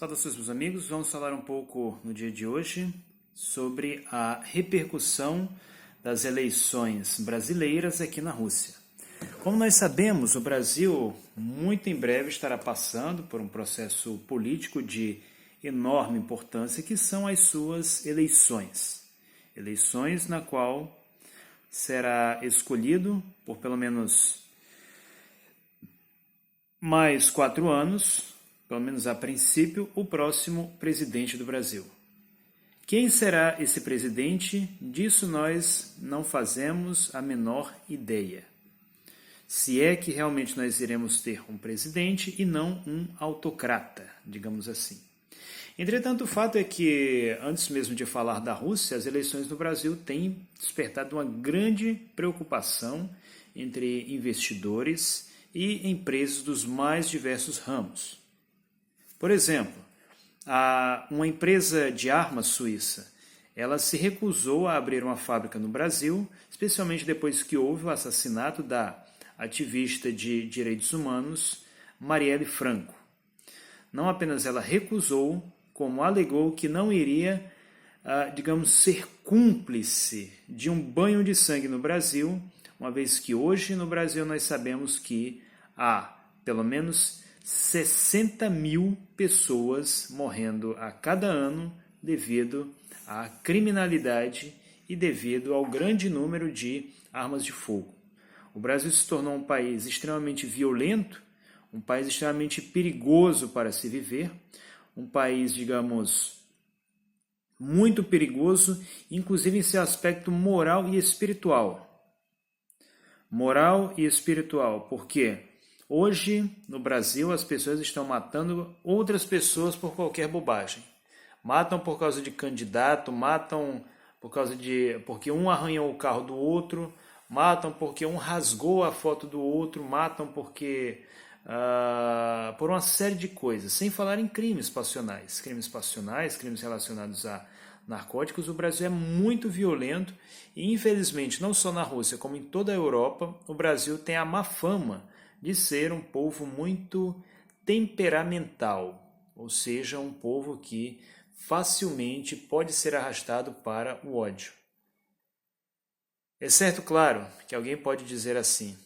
Saudações, meus amigos. Vamos falar um pouco no dia de hoje sobre a repercussão das eleições brasileiras aqui na Rússia. Como nós sabemos, o Brasil muito em breve estará passando por um processo político de enorme importância, que são as suas eleições. Eleições na qual será escolhido por pelo menos mais 4 anos, pelo menos a princípio, o próximo presidente do Brasil. Quem será esse presidente? Disso nós não fazemos a menor ideia. Se é que realmente nós iremos ter um presidente e não um autocrata, digamos assim. Entretanto, o fato é que, antes mesmo de falar da Rússia, as eleições no Brasil têm despertado uma grande preocupação entre investidores e empresas dos mais diversos ramos. Por exemplo, uma empresa de armas suíça, ela se recusou a abrir uma fábrica no Brasil, especialmente depois que houve o assassinato da ativista de direitos humanos Marielle Franco. Não apenas ela recusou, como alegou que não iria, ser cúmplice de um banho de sangue no Brasil, uma vez que hoje no Brasil nós sabemos que há pelo menos 60 mil pessoas morrendo a cada ano devido à criminalidade e devido ao grande número de armas de fogo. O Brasil se tornou um país extremamente violento, um país extremamente perigoso para se viver, um país, muito perigoso, inclusive em seu aspecto moral e espiritual. Moral e espiritual, porque hoje, no Brasil, as pessoas estão matando outras pessoas por qualquer bobagem. Matam por causa de candidato, matam porque um arranhou o carro do outro, matam porque um rasgou a foto do outro, matam porque por uma série de coisas, sem falar em crimes passionais, crimes relacionados a narcóticos. O Brasil é muito violento e, infelizmente, não só na Rússia, como em toda a Europa, o Brasil tem a má fama de ser um povo muito temperamental, ou seja, um povo que facilmente pode ser arrastado para o ódio. É certo, claro, que alguém pode dizer assim: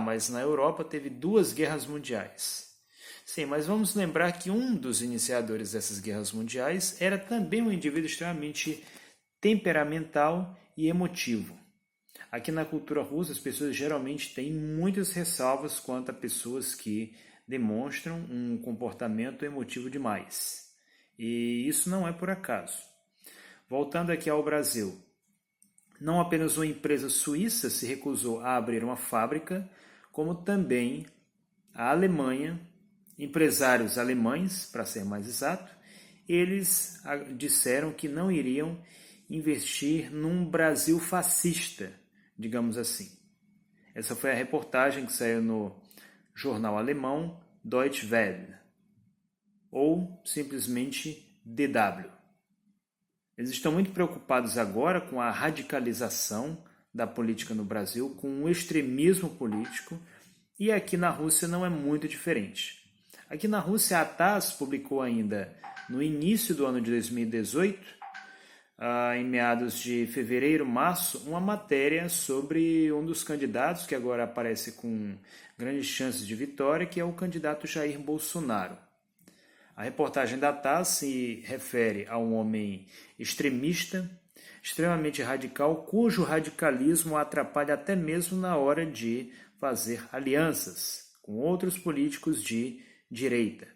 mas na Europa teve 2 guerras mundiais. Sim, mas vamos lembrar que um dos iniciadores dessas guerras mundiais era também um indivíduo extremamente temperamental e emotivo. Aqui na cultura russa, as pessoas geralmente têm muitas ressalvas quanto a pessoas que demonstram um comportamento emotivo demais. E isso não é por acaso. Voltando aqui ao Brasil, não apenas uma empresa suíça se recusou a abrir uma fábrica, como também a Alemanha, empresários alemães, para ser mais exato, eles disseram que não iriam investir num Brasil fascista, digamos assim. Essa foi a reportagem que saiu no jornal alemão Deutsche Welle, ou simplesmente DW. Eles estão muito preocupados agora com a radicalização da política no Brasil, com o extremismo político, e aqui na Rússia não é muito diferente. Aqui na Rússia, a TASS publicou ainda no início do ano de 2018, em meados de fevereiro, março, uma matéria sobre um dos candidatos que agora aparece com grandes chances de vitória, que é o candidato Jair Bolsonaro. A reportagem da TASS se refere a um homem extremista, extremamente radical, cujo radicalismo atrapalha até mesmo na hora de fazer alianças com outros políticos de direita.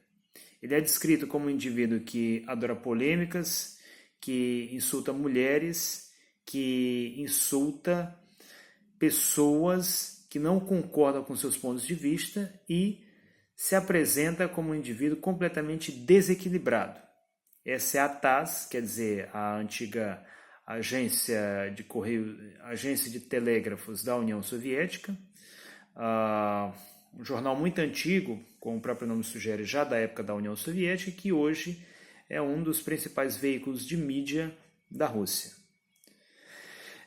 Ele é descrito como um indivíduo que adora polêmicas, que insulta mulheres, que insulta pessoas que não concordam com seus pontos de vista e se apresenta como um indivíduo completamente desequilibrado. Essa é a TASS, quer dizer, a antiga agência de telégrafos da União Soviética, um jornal muito antigo, como o próprio nome sugere, já da época da União Soviética, que hoje é um dos principais veículos de mídia da Rússia.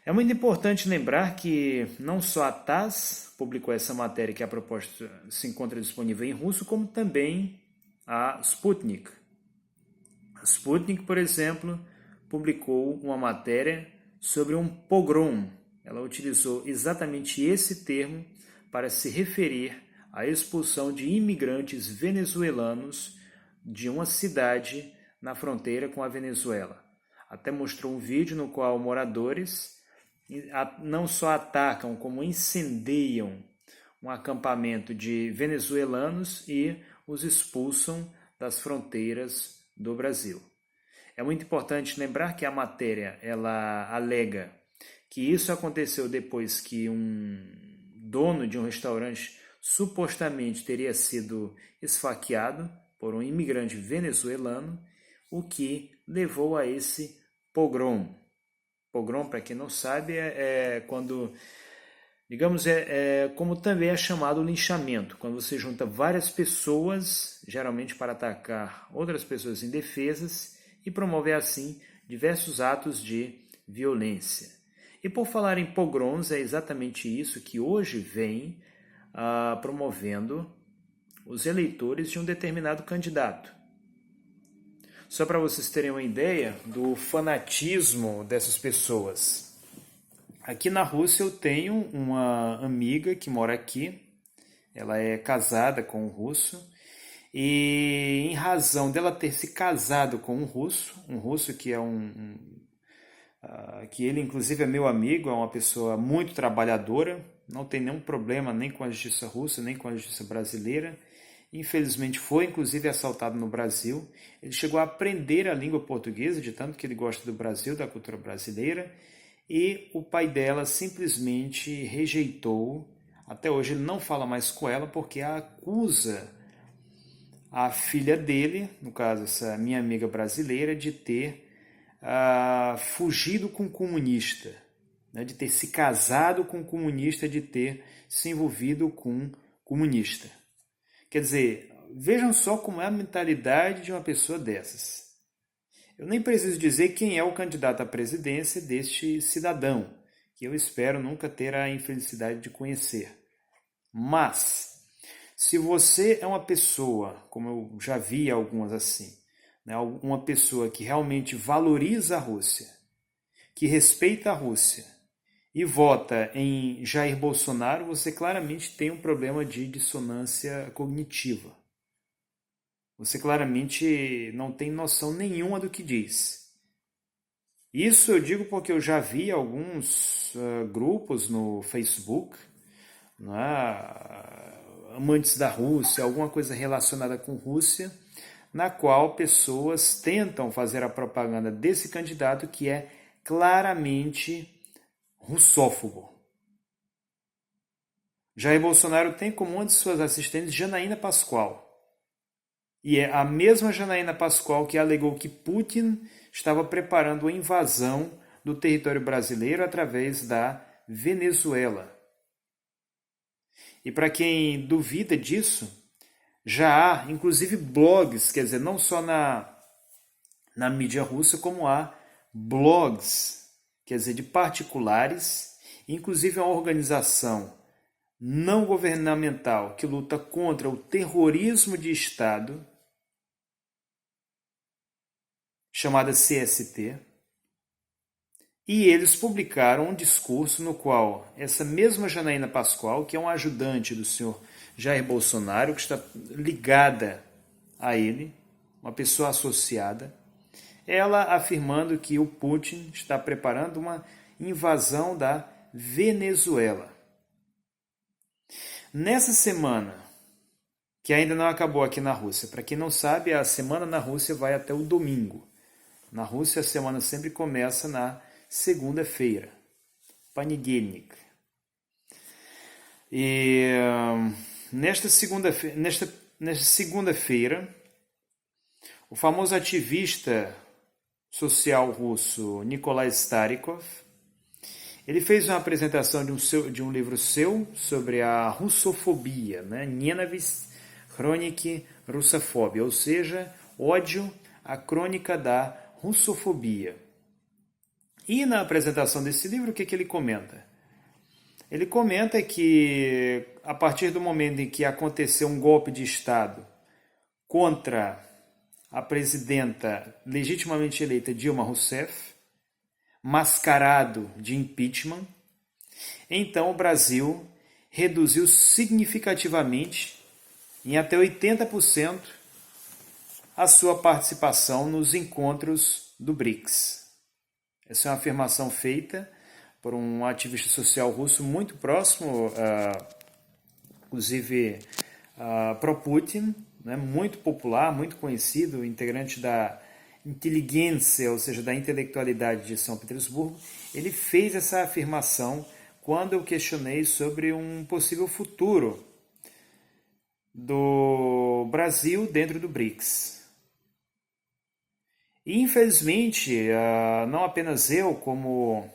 É muito importante lembrar que não só a TASS publicou essa matéria, que a proposta se encontra disponível em russo, como também a Sputnik. A Sputnik, por exemplo, publicou uma matéria sobre um pogrom. Ela utilizou exatamente esse termo para se referir à expulsão de imigrantes venezuelanos de uma cidade na fronteira com a Venezuela. Até mostrou um vídeo no qual moradores não só atacam, como incendiam um acampamento de venezuelanos e os expulsam das fronteiras do Brasil. É muito importante lembrar que a matéria ela alega que isso aconteceu depois que um dono de um restaurante supostamente teria sido esfaqueado por um imigrante venezuelano, o que levou a esse pogrom. Pogrom, para quem não sabe, é quando, digamos, como também é chamado linchamento, quando você junta várias pessoas, geralmente para atacar outras pessoas indefesas, e promover assim diversos atos de violência. E por falar em pogroms, é exatamente isso que hoje vem promovendo os eleitores de um determinado candidato. Só para vocês terem uma ideia do fanatismo dessas pessoas. Aqui na Rússia eu tenho uma amiga que mora aqui, ela é casada com um russo, e em razão dela ter se casado com um russo que é que ele inclusive é meu amigo, é uma pessoa muito trabalhadora, não tem nenhum problema nem com a justiça russa, nem com a justiça brasileira. Infelizmente foi inclusive assaltado no Brasil. Ele chegou a aprender a língua portuguesa, de tanto que ele gosta do Brasil, da cultura brasileira, e o pai dela simplesmente rejeitou. Até hoje ele não fala mais com ela porque a acusa a filha dele, no caso essa minha amiga brasileira, de ter fugido com um comunista, né, de ter se casado com um comunista, de ter se envolvido com um comunista. Quer dizer, vejam só como é a mentalidade de uma pessoa dessas. Eu nem preciso dizer quem é o candidato à presidência deste cidadão, que eu espero nunca ter a infelicidade de conhecer. Mas, se você é uma pessoa, como eu já vi algumas assim, né, uma pessoa que realmente valoriza a Rússia, que respeita a Rússia e vota em Jair Bolsonaro, você claramente tem um problema de dissonância cognitiva. Você claramente não tem noção nenhuma do que diz. Isso eu digo porque eu já vi alguns grupos no Facebook, amantes da Rússia, alguma coisa relacionada com Rússia, na qual pessoas tentam fazer a propaganda desse candidato que é claramente russófobo. Jair Bolsonaro tem como uma de suas assistentes Janaína Pascoal. E é a mesma Janaína Pascoal que alegou que Putin estava preparando a invasão do território brasileiro através da Venezuela. E para quem duvida disso, já há inclusive blogs, quer dizer, não só na mídia russa, como há blogs, quer dizer, de particulares, inclusive uma organização não governamental que luta contra o terrorismo de Estado, chamada CST, e eles publicaram um discurso no qual essa mesma Janaína Pascoal, que é um ajudante do senhor Jair Bolsonaro, que está ligada a ele, uma pessoa associada, ela afirmando que o Putin está preparando uma invasão da Venezuela. Nessa semana, que ainda não acabou aqui na Rússia, para quem não sabe, a semana na Rússia vai até o domingo. Na Rússia, a semana sempre começa na segunda-feira, Понедельник. E nesta segunda-feira, o famoso ativista social russo Nikolai Starikov, ele fez uma apresentação de um livro seu sobre a russofobia, né? Ненависть, хроники russofobia, ou seja, ódio, a crônica da russofobia. E na apresentação desse livro, o que ele comenta? Ele comenta que, a partir do momento em que aconteceu um golpe de Estado contra a presidenta legitimamente eleita Dilma Rousseff, mascarado de impeachment. Então o Brasil reduziu significativamente, em até 80%, a sua participação nos encontros do BRICS. Essa é uma afirmação feita por um ativista social russo muito próximo, inclusive pro-Putin, né, muito popular, muito conhecido, integrante da inteligência, ou seja, da intelectualidade de São Petersburgo. Ele fez essa afirmação quando eu questionei sobre um possível futuro do Brasil dentro do BRICS. E, infelizmente, não apenas eu, como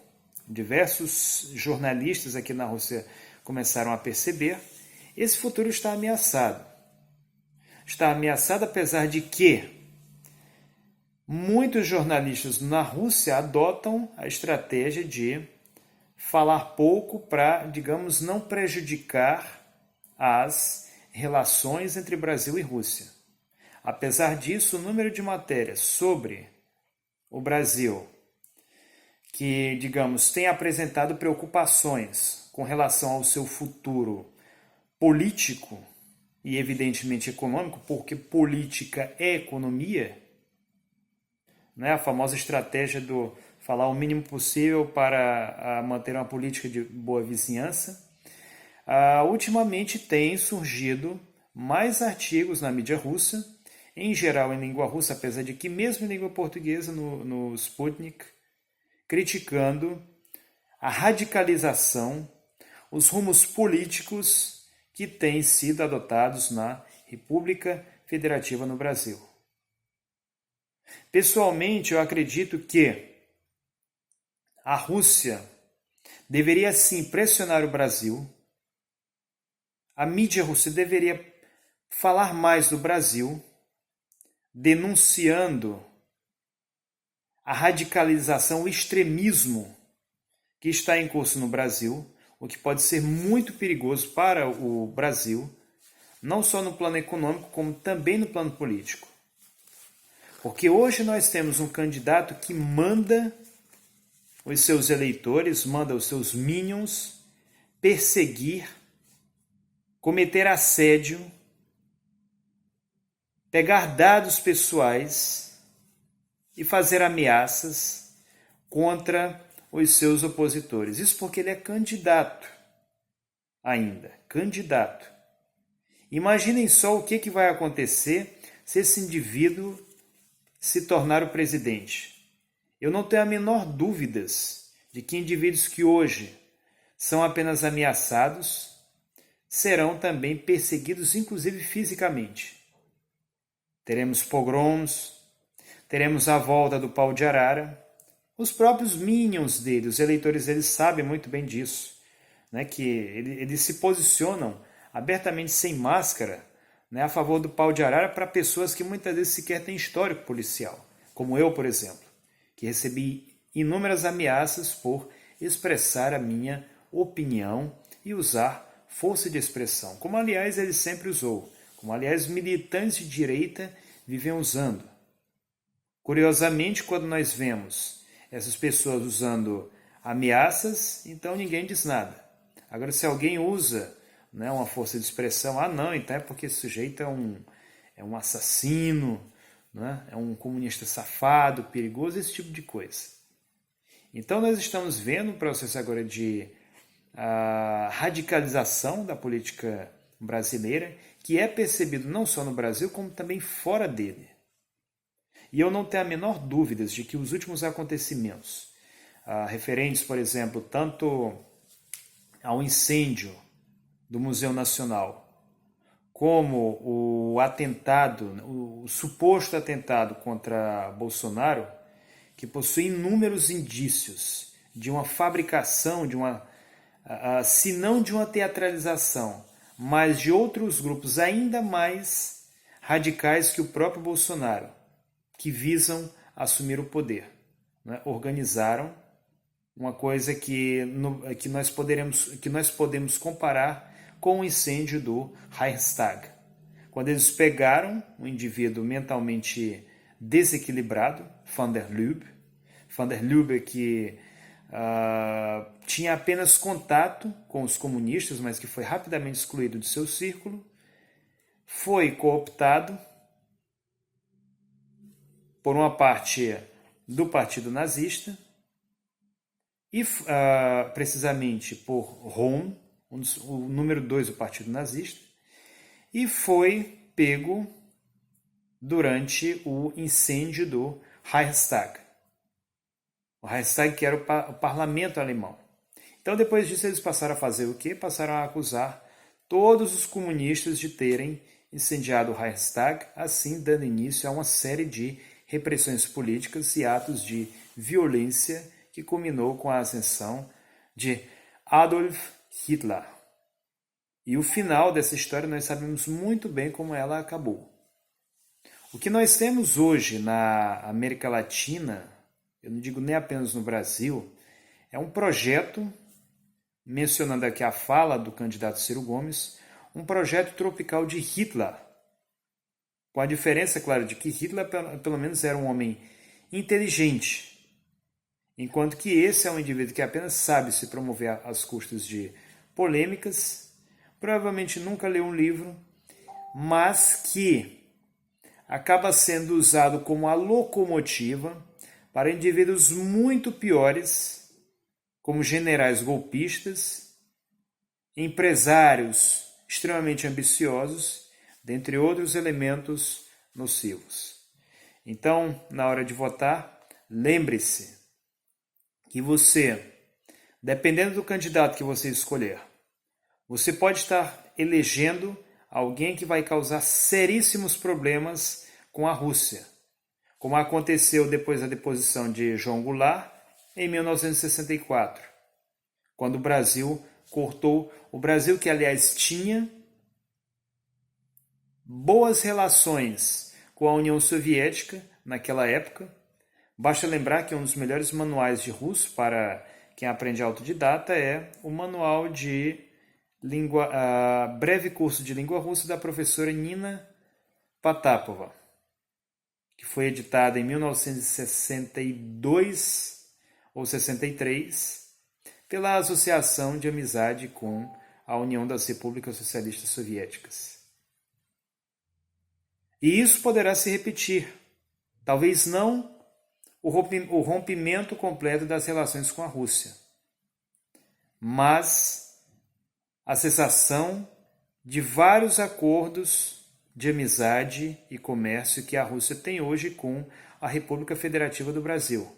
diversos jornalistas aqui na Rússia começaram a perceber, esse futuro está ameaçado. Está ameaçado apesar de que muitos jornalistas na Rússia adotam a estratégia de falar pouco para, digamos, não prejudicar as relações entre Brasil e Rússia. Apesar disso, o número de matérias sobre o Brasil que, digamos, tem apresentado preocupações com relação ao seu futuro político e, evidentemente, econômico, porque política é economia, né? A famosa estratégia do falar o mínimo possível para manter uma política de boa vizinhança. Ultimamente tem surgido mais artigos na mídia russa, em geral em língua russa, apesar de que mesmo em língua portuguesa, no Sputnik, criticando a radicalização, os rumos políticos que têm sido adotados na República Federativa no Brasil. Pessoalmente, eu acredito que a Rússia deveria sim pressionar o Brasil, a mídia russa deveria falar mais do Brasil, denunciando a radicalização, o extremismo que está em curso no Brasil, o que pode ser muito perigoso para o Brasil, não só no plano econômico, como também no plano político. Porque hoje nós temos um candidato que manda os seus eleitores, manda os seus minions perseguir, cometer assédio, pegar dados pessoais e fazer ameaças contra os seus opositores. Isso porque ele é candidato ainda, candidato. Imaginem só o que vai acontecer se esse indivíduo se tornar o presidente. Eu não tenho a menor dúvidas de que indivíduos que hoje são apenas ameaçados serão também perseguidos, inclusive fisicamente. Teremos pogroms, teremos a volta do pau de arara. Os próprios minions dele, os eleitores deles sabem muito bem disso, né? Que eles se posicionam abertamente sem máscara, né, a favor do pau de arara para pessoas que muitas vezes sequer têm histórico policial, como eu, por exemplo, que recebi inúmeras ameaças por expressar a minha opinião e usar força de expressão, como aliás ele sempre usou, como aliás militantes de direita vivem usando. Curiosamente, quando nós vemos essas pessoas usando ameaças, então ninguém diz nada. Agora, se alguém usa, né, uma força de expressão, não, então é porque esse sujeito é um assassino, né, é um comunista safado, perigoso, esse tipo de coisa. Então nós estamos vendo um processo agora de radicalização da política brasileira, que é percebido não só no Brasil, como também fora dele. E eu não tenho a menor dúvida de que os últimos acontecimentos, referentes, por exemplo, tanto ao incêndio do Museu Nacional, como o atentado, o suposto atentado contra Bolsonaro, que possui inúmeros indícios de uma fabricação, se não de uma teatralização, mas de outros grupos ainda mais radicais que o próprio Bolsonaro, que visam assumir o poder, né? Organizaram uma coisa que nós podemos comparar com o incêndio do Reichstag. quando eles pegaram um indivíduo mentalmente desequilibrado, Van der Lubbe que tinha apenas contato com os comunistas, mas que foi rapidamente excluído de seu círculo, foi cooptado por uma parte do Partido Nazista e precisamente por Rom, o número 2 do Partido Nazista, e foi pego durante o incêndio do Reichstag. O Reichstag, que era o parlamento alemão. Então, depois disso, eles passaram a fazer o quê? Passaram a acusar todos os comunistas de terem incendiado o Reichstag, assim dando início a uma série de repressões políticas e atos de violência que culminou com a ascensão de Adolf Hitler. E o final dessa história nós sabemos muito bem como ela acabou. O que nós temos hoje na América Latina, eu não digo nem apenas no Brasil, é um projeto, mencionando aqui a fala do candidato Ciro Gomes, um projeto tropical de Hitler. Com a diferença, claro, de que Hitler pelo menos era um homem inteligente, enquanto que esse é um indivíduo que apenas sabe se promover às custas de polêmicas, provavelmente nunca leu um livro, mas que acaba sendo usado como a locomotiva para indivíduos muito piores, como generais golpistas, empresários extremamente ambiciosos, dentre outros elementos nocivos. Então, na hora de votar, lembre-se que você, dependendo do candidato que você escolher, você pode estar elegendo alguém que vai causar seríssimos problemas com a Rússia, como aconteceu depois da deposição de João Goulart em 1964, quando o Brasil cortou, o Brasil que aliás tinha boas relações com a União Soviética naquela época. Basta lembrar que um dos melhores manuais de russo para quem aprende autodidata é o manual de breve curso de língua russa da professora Nina Potapova, que foi editada em 1962 ou 63 pela Associação de Amizade com a União das Repúblicas Socialistas Soviéticas. E isso poderá se repetir, talvez não o rompimento completo das relações com a Rússia, mas a cessação de vários acordos de amizade e comércio que a Rússia tem hoje com a República Federativa do Brasil.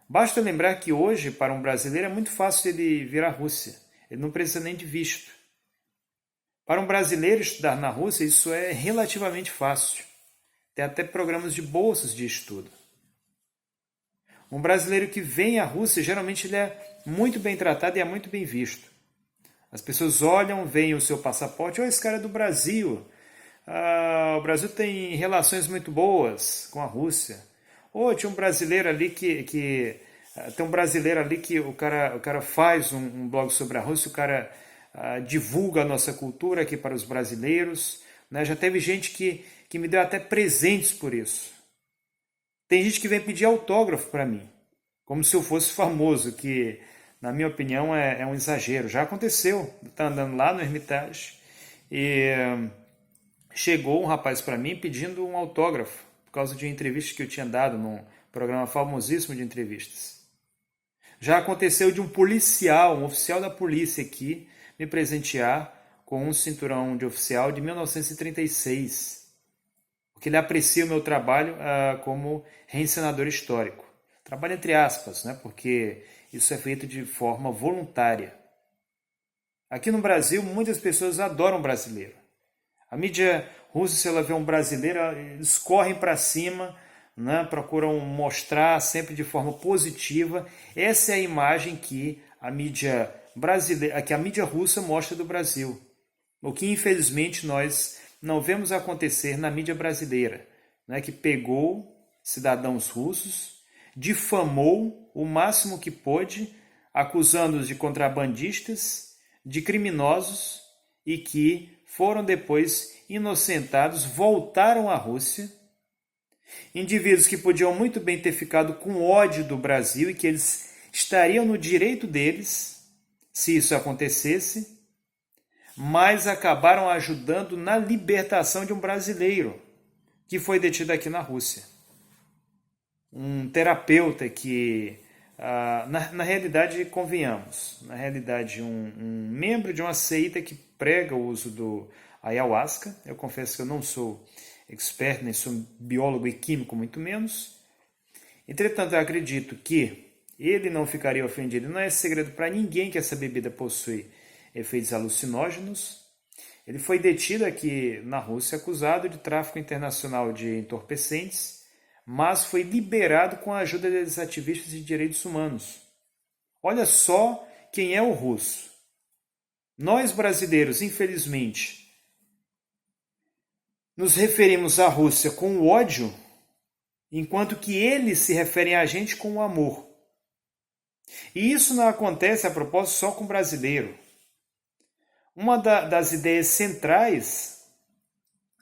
Basta lembrar que hoje, para um brasileiro, é muito fácil ele vir à Rússia. Ele não precisa nem de visto. Para um brasileiro estudar na Rússia, isso é relativamente fácil. Tem até programas de bolsas de estudo. Um brasileiro que vem à Rússia, geralmente ele é muito bem tratado e é muito bem visto. As pessoas olham, veem o seu passaporte, esse cara é do Brasil. O Brasil tem relações muito boas com a Rússia. Tinha um brasileiro ali tem um brasileiro ali que o cara faz um blog sobre a Rússia, o cara divulga a nossa cultura aqui para os brasileiros, né? Já teve gente que me deu até presentes por isso. Tem gente que vem pedir autógrafo para mim, como se eu fosse famoso, que na minha opinião é um exagero. Já aconteceu, tá andando lá no Hermitage e chegou um rapaz para mim pedindo um autógrafo por causa de uma entrevista que eu tinha dado num programa famosíssimo de entrevistas. Já aconteceu de um policial, um oficial da polícia aqui, me presentear com um cinturão de oficial de 1936, porque ele aprecia o meu trabalho como reencenador histórico. Trabalho entre aspas, né? Porque isso é feito de forma voluntária. Aqui no Brasil, muitas pessoas adoram brasileiro. A mídia russa, se ela vê um brasileiro, eles correm para cima, né? Procuram mostrar sempre de forma positiva. Essa é a imagem que a mídia brasileira, que a mídia russa mostra do Brasil. O que, infelizmente, nós não vemos acontecer na mídia brasileira, né? Que pegou cidadãos russos, difamou o máximo que pôde, acusando-os de contrabandistas, de criminosos e que foram depois inocentados, voltaram à Rússia. Indivíduos que podiam muito bem ter ficado com ódio do Brasil e que eles estariam no direito deles se isso acontecesse, mas acabaram ajudando na libertação de um brasileiro que foi detido aqui na Rússia. Um terapeuta que, na realidade, convenhamos, na realidade, um membro de uma seita que prega o uso do ayahuasca. Eu confesso que eu não sou expert, nem sou biólogo e químico, muito menos. Entretanto, eu acredito que ele não ficaria ofendido. Não é segredo para ninguém que essa bebida possui efeitos alucinógenos. Ele foi detido aqui na Rússia, acusado de tráfico internacional de entorpecentes, mas foi liberado com a ajuda dos ativistas de direitos humanos. Olha só quem é o russo. Nós, brasileiros, infelizmente, nos referimos à Rússia com o ódio, enquanto que eles se referem a gente com o amor. E isso não acontece, a propósito, só com o brasileiro. Uma das ideias centrais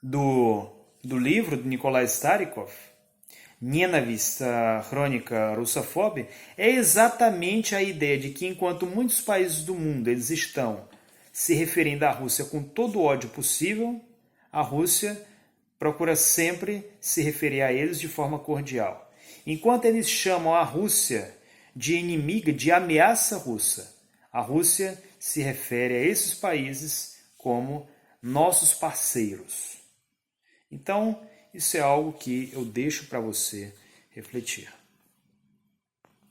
do livro de Nikolai Starikov, Nenavist, a crônica russofóbica, é exatamente a ideia de que enquanto muitos países do mundo eles estão se referindo à Rússia com todo o ódio possível, a Rússia procura sempre se referir a eles de forma cordial. Enquanto eles chamam a Rússia de inimiga, de ameaça russa, a Rússia se refere a esses países como nossos parceiros. Então, isso é algo que eu deixo para você refletir.